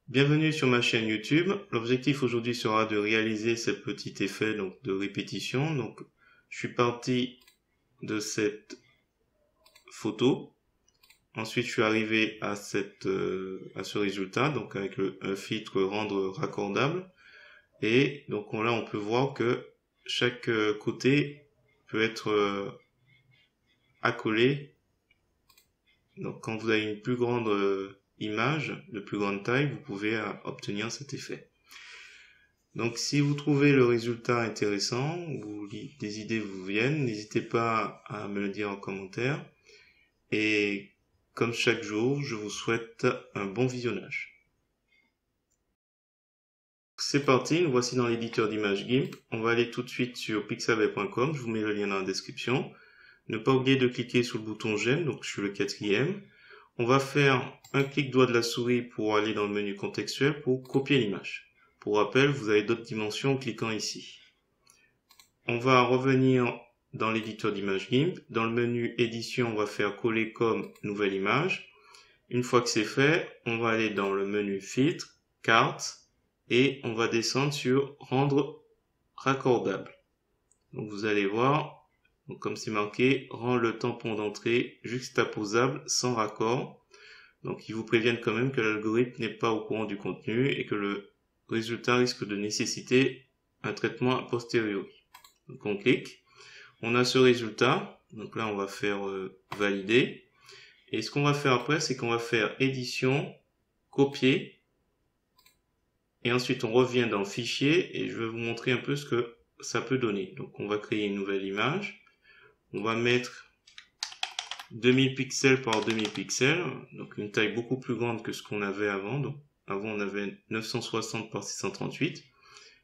Bienvenue sur ma chaîne YouTube. L'objectif aujourd'hui sera de réaliser ce petit effet de répétition. Donc, je suis parti de cette photo. Ensuite, je suis arrivé à ce résultat, donc avec un filtre rendre raccordable. Et donc là, on peut voir que chaque côté peut être accolé. Donc, quand vous avez une plus grande image de plus grande taille, vous pouvez obtenir cet effet. Donc si vous trouvez le résultat intéressant ou des idées vous viennent, n'hésitez pas à me le dire en commentaire. Et comme chaque jour, je vous souhaite un bon visionnage. C'est parti, nous voici dans l'éditeur d'images GIMP. On va aller tout de suite sur pixabay.com, je vous mets le lien dans la description. Ne pas oublier de cliquer sur le bouton j'aime, donc je suis le 4e. On va faire un clic droit de la souris pour aller dans le menu contextuel pour copier l'image. Pour rappel, vous avez d'autres dimensions en cliquant ici. On va revenir dans l'éditeur d'images GIMP. Dans le menu édition, on va faire coller comme nouvelle image. Une fois que c'est fait, on va aller dans le menu filtre, carte, et on va descendre sur rendre raccordable. Donc vous allez voir, donc comme c'est marqué, rend le tampon d'entrée juxtaposable sans raccord. Donc ils vous préviennent quand même que l'algorithme n'est pas au courant du contenu et que le résultat risque de nécessiter un traitement a posteriori. Donc on clique, on a ce résultat, donc là on va faire valider. Et ce qu'on va faire après, c'est qu'on va faire édition, copier, et ensuite on revient dans fichier et je vais vous montrer un peu ce que ça peut donner. Donc on va créer une nouvelle image, on va mettre 2000 pixels par 2000 pixels, donc une taille beaucoup plus grande que ce qu'on avait avant. Donc avant on avait 960 par 638,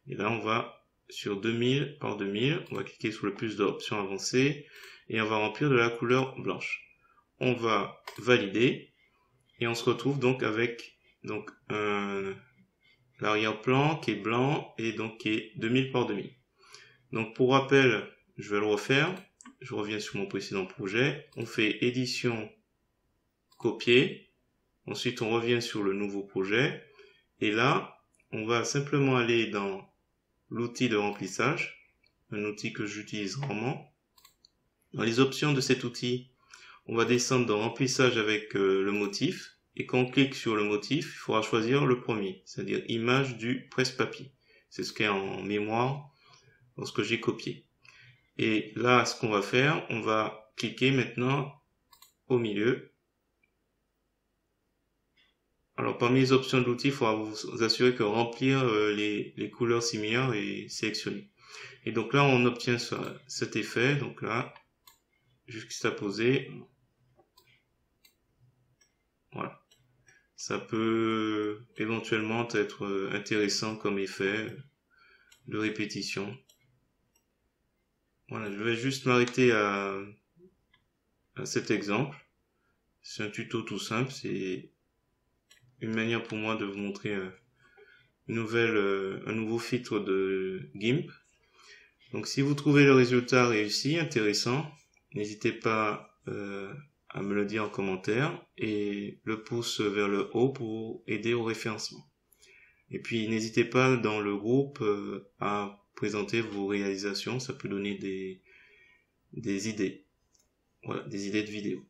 et là on va sur 2000 par 2000, on va cliquer sur le plus d'options avancées et on va remplir de la couleur blanche. On va valider et on se retrouve donc avec l'arrière-plan qui est blanc et donc qui est 2000 par 2000. Donc pour rappel, je vais le refaire. Je reviens sur mon précédent projet. On fait édition, copier. Ensuite, on revient sur le nouveau projet. Et là, on va simplement aller dans l'outil de remplissage, un outil que j'utilise rarement. Dans les options de cet outil, on va descendre dans remplissage avec le motif. Et quand on clique sur le motif, il faudra choisir le premier, c'est-à-dire image du presse-papier. C'est ce qui est en mémoire lorsque j'ai copié. Et là, ce qu'on va faire, on va cliquer maintenant au milieu. Alors, parmi les options de l'outil, il faudra vous assurer que remplir les couleurs similaires est sélectionné. Et donc là, on obtient cet effet. Donc là, juxtaposé. Voilà. Ça peut éventuellement être intéressant comme effet de répétition. Voilà, je vais juste m'arrêter à cet exemple. C'est un tuto tout simple, c'est une manière pour moi de vous montrer un nouveau filtre de GIMP. Donc si vous trouvez le résultat réussi, intéressant, n'hésitez pas à me le dire en commentaire et le pouce vers le haut pour aider au référencement. Et puis n'hésitez pas dans le groupe à présenter vos réalisations, ça peut donner des idées. Voilà, des idées de vidéos.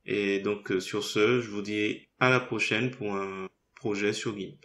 Et donc sur ce, je vous dis à la prochaine pour un projet sur GIMP.